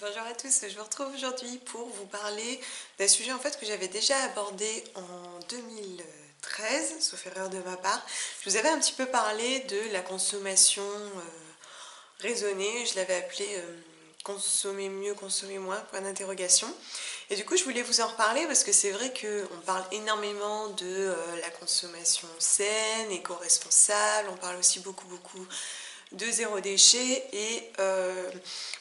Bonjour à tous, je vous retrouve aujourd'hui pour vous parler d'un sujet en fait que j'avais déjà abordé en 2013, sauf erreur de ma part. Je vous avais un petit peu parlé de la consommation raisonnée, je l'avais appelé consommer mieux, consommer moins, point d'interrogation. Et du coup je voulais vous en reparler parce que c'est vrai qu'on parle énormément de la consommation saine, éco-responsable, on parle aussi beaucoup de zéro déchet et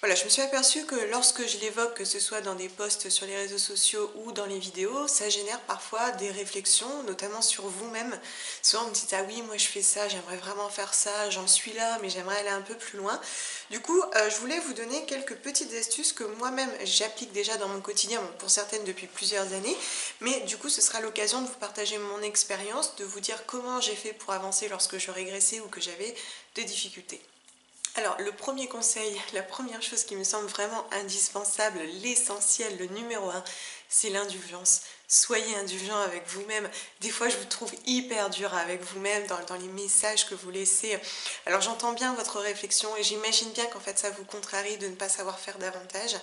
voilà, je me suis aperçue que lorsque je l'évoque, que ce soit dans des posts sur les réseaux sociaux ou dans les vidéos, ça génère parfois des réflexions, notamment sur vous-même. Souvent, on me dit ah oui, moi je fais ça, j'aimerais vraiment faire ça, j'en suis là, mais j'aimerais aller un peu plus loin. Du coup, je voulais vous donner quelques petites astuces que moi-même j'applique déjà dans mon quotidien, bon, pour certaines depuis plusieurs années, mais du coup, ce sera l'occasion de vous partager mon expérience, de vous dire comment j'ai fait pour avancer lorsque je régressais ou que j'avais des difficultés. Alors, le premier conseil, la première chose qui me semble vraiment indispensable, l'essentiel, le numéro un, c'est l'indulgence. Soyez indulgent avec vous-même. Des fois, je vous trouve hyper dur avec vous-même dans les messages que vous laissez. Alors, j'entends bien votre réflexion et j'imagine bien qu'en fait, ça vous contrarie de ne pas savoir faire davantage.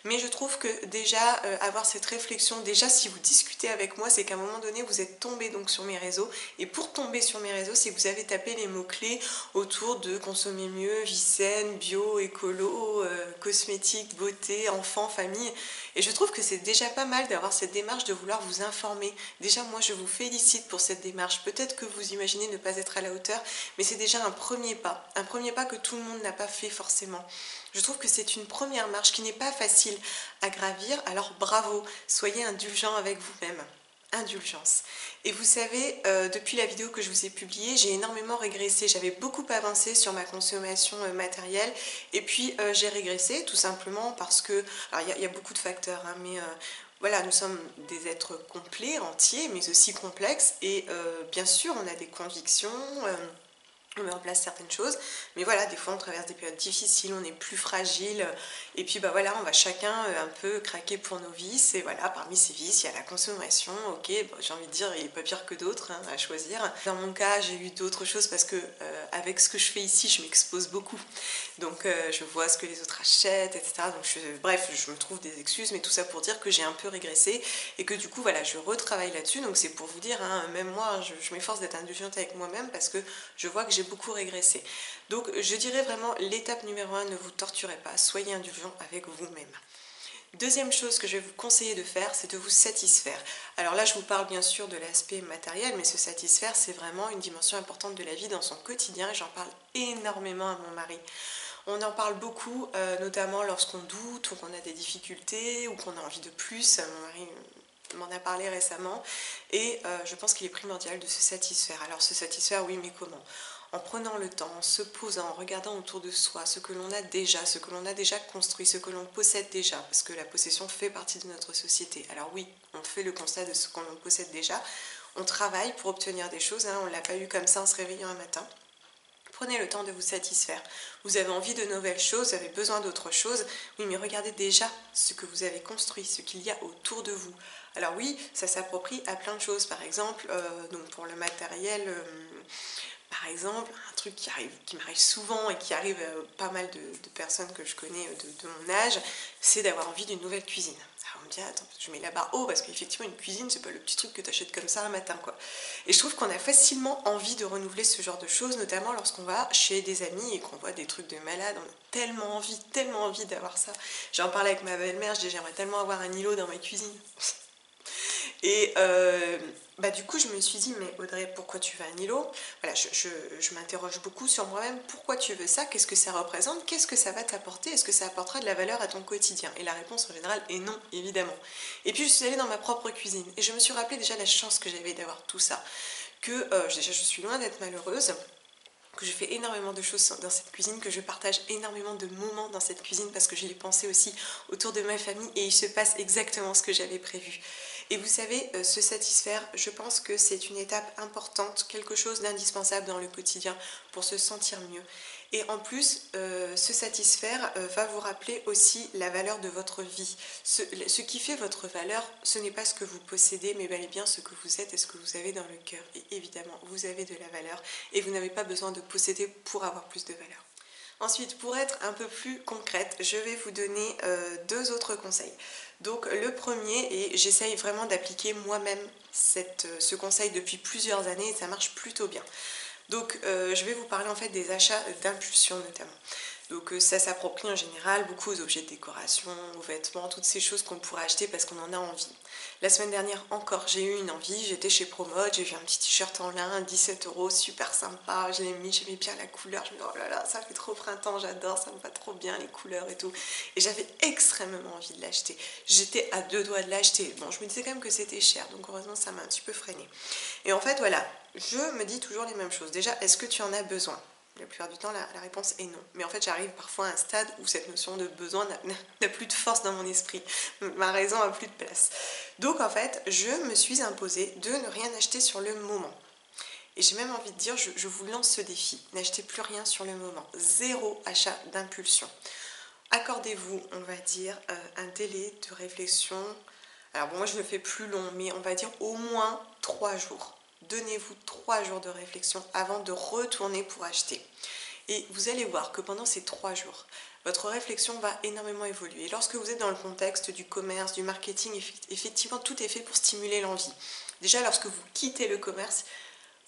Mais je trouve que déjà, avoir cette réflexion, déjà, si vous discutez avec moi, c'est qu'à un moment donné, vous êtes tombé donc sur mes réseaux. Et pour tomber sur mes réseaux, c'est que vous avez tapé les mots-clés autour de consommer mieux, vie saine, bio, écolo, cosmétique, beauté, enfant, famille. Et je trouve que c'est déjà pas mal d'avoir cette démarche de vouloir vous informer. Déjà, moi, je vous félicite pour cette démarche. Peut-être que vous imaginez ne pas être à la hauteur, mais c'est déjà un premier pas. Un premier pas que tout le monde n'a pas fait forcément. Je trouve que c'est une première marche qui n'est pas facile à gravir, alors bravo, soyez indulgent avec vous-même. Indulgence. Et vous savez, depuis la vidéo que je vous ai publiée, j'ai énormément régressé. J'avais beaucoup avancé sur ma consommation matérielle et puis j'ai régressé tout simplement parce que, alors il y a beaucoup de facteurs, hein, mais voilà, nous sommes des êtres complets, entiers, mais aussi complexes et bien sûr on a des convictions. On met en place certaines choses, mais voilà, des fois on traverse des périodes difficiles, on est plus fragile, et puis bah voilà, on va chacun un peu craquer pour nos vices, et voilà, parmi ces vices, il y a la consommation, ok, bon, j'ai envie de dire, il n'est pas pire que d'autres hein, à choisir. Dans mon cas, j'ai eu d'autres choses parce que avec ce que je fais ici, je m'expose beaucoup, donc je vois ce que les autres achètent, etc. Donc bref, je me trouve des excuses, mais tout ça pour dire que j'ai un peu régressé, et que du coup, voilà, je retravaille là-dessus, donc c'est pour vous dire, hein, même moi, je m'efforce d'être indulgente avec moi-même parce que je vois que j'ai beaucoup régressé. Donc je dirais vraiment l'étape numéro un, ne vous torturez pas, soyez indulgent avec vous-même. Deuxième chose que je vais vous conseiller de faire, c'est de vous satisfaire. Alors là, je vous parle bien sûr de l'aspect matériel, mais se satisfaire, c'est vraiment une dimension importante de la vie dans son quotidien, et j'en parle énormément à mon mari. On en parle beaucoup, notamment lorsqu'on doute ou qu'on a des difficultés ou qu'on a envie de plus. Mon mari m'en a parlé récemment et je pense qu'il est primordial de se satisfaire. Alors se satisfaire, oui, mais comment? En prenant le temps, en se posant, en regardant autour de soi ce que l'on a déjà, ce que l'on a déjà construit, ce que l'on possède déjà, parce que la possession fait partie de notre société. Alors oui, on fait le constat de ce qu'on possède déjà, on travaille pour obtenir des choses, hein, on ne l'a pas eu comme ça en se réveillant un matin. Prenez le temps de vous satisfaire. Vous avez envie de nouvelles choses, vous avez besoin d'autre chose. Oui, mais regardez déjà ce que vous avez construit, ce qu'il y a autour de vous. Alors oui, ça s'approprie à plein de choses. Par exemple, donc pour le matériel, par exemple, un truc qui m'arrive souvent et qui arrive à pas mal de personnes que je connais de mon âge, c'est d'avoir envie d'une nouvelle cuisine. Alors on me dit, attends, je mets la barre haut parce qu'effectivement, une cuisine, c'est pas le petit truc que tu achètes comme ça un matin, quoi. Et je trouve qu'on a facilement envie de renouveler ce genre de choses, notamment lorsqu'on va chez des amis et qu'on voit des trucs de malade. On a tellement envie d'avoir ça. J'en parlais avec ma belle-mère, je dis, j'aimerais tellement avoir un îlot dans ma cuisine. Et bah du coup, je me suis dit, mais Audrey, pourquoi tu veux un îlot? Voilà, je m'interroge beaucoup sur moi-même. Pourquoi tu veux ça? Qu'est-ce que ça représente? Qu'est-ce que ça va t'apporter? Est-ce que ça apportera de la valeur à ton quotidien? Et la réponse en général est non, évidemment. Et puis, je suis allée dans ma propre cuisine. Et je me suis rappelé déjà la chance que j'avais d'avoir tout ça. Que déjà, je suis loin d'être malheureuse, que je fais énormément de choses dans cette cuisine, que je partage énormément de moments dans cette cuisine parce que je l'ai pensé aussi autour de ma famille et il se passe exactement ce que j'avais prévu. Et vous savez, se satisfaire, je pense que c'est une étape importante, quelque chose d'indispensable dans le quotidien pour se sentir mieux. Et en plus, se satisfaire va vous rappeler aussi la valeur de votre vie. Ce qui fait votre valeur, ce n'est pas ce que vous possédez, mais bel et bien ce que vous êtes et ce que vous avez dans le cœur. Et évidemment, vous avez de la valeur et vous n'avez pas besoin de posséder pour avoir plus de valeur. Ensuite, pour être un peu plus concrète, je vais vous donner deux autres conseils. Donc le premier, et j'essaye vraiment d'appliquer moi-même ce conseil depuis plusieurs années et ça marche plutôt bien. Donc je vais vous parler en fait des achats d'impulsion notamment. Donc ça s'approprie en général beaucoup aux objets de décoration, aux vêtements, toutes ces choses qu'on pourrait acheter parce qu'on en a envie. La semaine dernière encore, j'ai eu une envie, j'étais chez Promode, j'ai vu un petit t-shirt en lin, 17 €, super sympa, je l'ai mis, j'aimais bien la couleur, je me dis oh là là, ça fait trop printemps, j'adore, ça me va trop bien les couleurs et tout. Et j'avais extrêmement envie de l'acheter. J'étais à deux doigts de l'acheter. Bon, je me disais quand même que c'était cher, donc heureusement ça m'a un petit peu freinée. Et en fait voilà, je me dis toujours les mêmes choses. Déjà, est-ce que tu en as besoin ? La plupart du temps, la réponse est non. Mais en fait, j'arrive parfois à un stade où cette notion de besoin n'a plus de force dans mon esprit. Ma raison n'a plus de place. Donc en fait, je me suis imposée de ne rien acheter sur le moment. Et j'ai même envie de dire, je vous lance ce défi. N'achetez plus rien sur le moment. Zéro achat d'impulsion. Accordez-vous, on va dire, un délai de réflexion. Alors bon, moi je le fais plus long, mais on va dire au moins 3 jours. Donnez-vous 3 jours de réflexion avant de retourner pour acheter. Et vous allez voir que pendant ces 3 jours, votre réflexion va énormément évoluer. Et lorsque vous êtes dans le contexte du commerce, du marketing, effectivement, tout est fait pour stimuler l'envie. Déjà, lorsque vous quittez le commerce,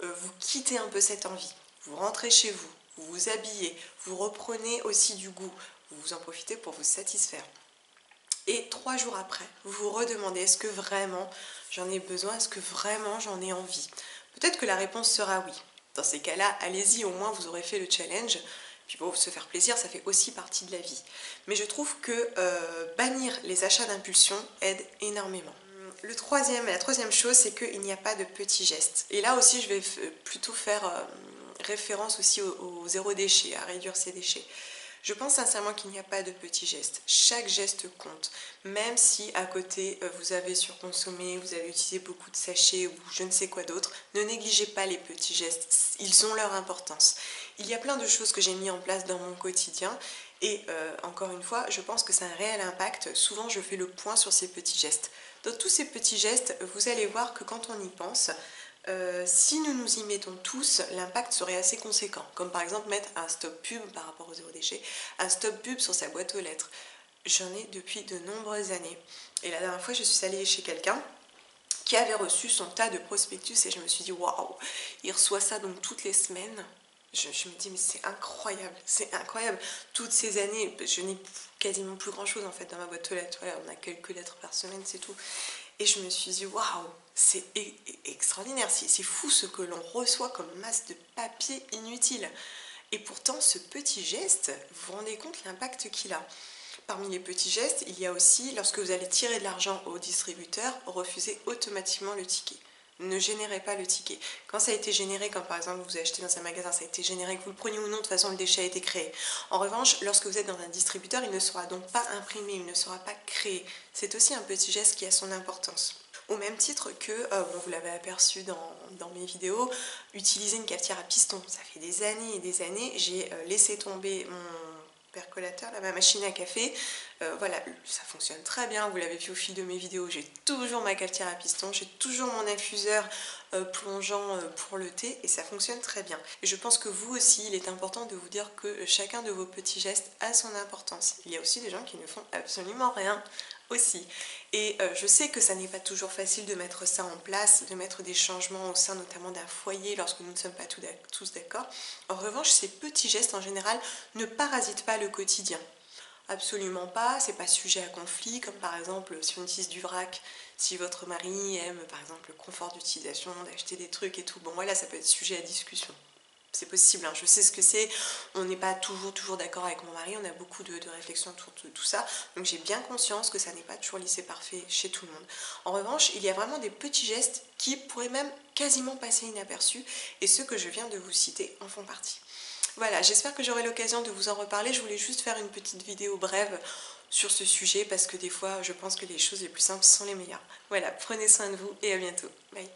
vous quittez un peu cette envie. Vous rentrez chez vous, vous vous habillez, vous reprenez aussi du goût. Vous en profitez pour vous satisfaire. Et 3 jours après, vous vous redemandez est-ce que vraiment j'en ai besoin, est-ce que vraiment j'en ai envie. Peut-être que la réponse sera oui. Dans ces cas-là, allez-y, au moins vous aurez fait le challenge. Puis pour se faire plaisir, ça fait aussi partie de la vie. Mais je trouve que bannir les achats d'impulsion aide énormément. La troisième chose, c'est qu'il n'y a pas de petits gestes. Et là aussi, je vais plutôt faire référence aussi au zéro déchet, à réduire ses déchets. Je pense sincèrement qu'il n'y a pas de petits gestes. Chaque geste compte. Même si à côté vous avez surconsommé, vous avez utilisé beaucoup de sachets ou je ne sais quoi d'autre, ne négligez pas les petits gestes. Ils ont leur importance. Il y a plein de choses que j'ai mis en place dans mon quotidien et encore une fois, je pense que c'est un réel impact. Souvent, je fais le point sur ces petits gestes. Dans tous ces petits gestes, vous allez voir que quand on y pense, si nous nous y mettons tous, l'impact serait assez conséquent. Comme par exemple mettre un stop pub par rapport au zéro déchet, un stop pub sur sa boîte aux lettres. J'en ai depuis de nombreuses années. Et la dernière fois, je suis allée chez quelqu'un qui avait reçu son tas de prospectus et je me suis dit waouh, il reçoit ça donc toutes les semaines. Je me dis mais c'est incroyable, c'est incroyable. Toutes ces années, je n'ai quasiment plus grand chose en fait dans ma boîte aux lettres. Voilà, on a quelques lettres par semaine, c'est tout. Et je me suis dit waouh, c'est extraordinaire, c'est fou ce que l'on reçoit comme masse de papier inutile. Et pourtant, ce petit geste, vous vous rendez compte l'impact qu'il a. Parmi les petits gestes, il y a aussi, lorsque vous allez tirer de l'argent au distributeur, refusez automatiquement le ticket. Ne générez pas le ticket. Quand ça a été généré, comme par exemple vous achetez dans un magasin, ça a été généré, que vous le preniez ou non, de toute façon le déchet a été créé. En revanche, lorsque vous êtes dans un distributeur, il ne sera donc pas imprimé, il ne sera pas créé. C'est aussi un petit geste qui a son importance. Au même titre que, vous l'avez aperçu dans mes vidéos, utiliser une cafetière à piston. Ça fait des années et des années, j'ai laissé tomber mon percolateur, ma machine à café. Voilà, ça fonctionne très bien, vous l'avez vu au fil de mes vidéos, j'ai toujours ma cafetière à piston, j'ai toujours mon infuseur plongeant pour le thé et ça fonctionne très bien. Et je pense que vous aussi, il est important de vous dire que chacun de vos petits gestes a son importance. Il y a aussi des gens qui ne font absolument rien aussi. Et je sais que ça n'est pas toujours facile de mettre ça en place, de mettre des changements au sein notamment d'un foyer lorsque nous ne sommes pas tous d'accord. En revanche, ces petits gestes en général ne parasitent pas le quotidien. Absolument pas, c'est pas sujet à conflit, comme par exemple si on utilise du vrac, si votre mari aime par exemple le confort d'utilisation, d'acheter des trucs et tout, bon voilà, ça peut être sujet à discussion. C'est possible, hein, je sais ce que c'est, on n'est pas toujours d'accord avec mon mari, on a beaucoup de réflexions autour de tout ça, donc j'ai bien conscience que ça n'est pas toujours lissé parfait chez tout le monde. En revanche, il y a vraiment des petits gestes qui pourraient même quasiment passer inaperçus, et ceux que je viens de vous citer en font partie. Voilà, j'espère que j'aurai l'occasion de vous en reparler, je voulais juste faire une petite vidéo brève sur ce sujet, parce que des fois, je pense que les choses les plus simples sont les meilleures. Voilà, prenez soin de vous et à bientôt. Bye.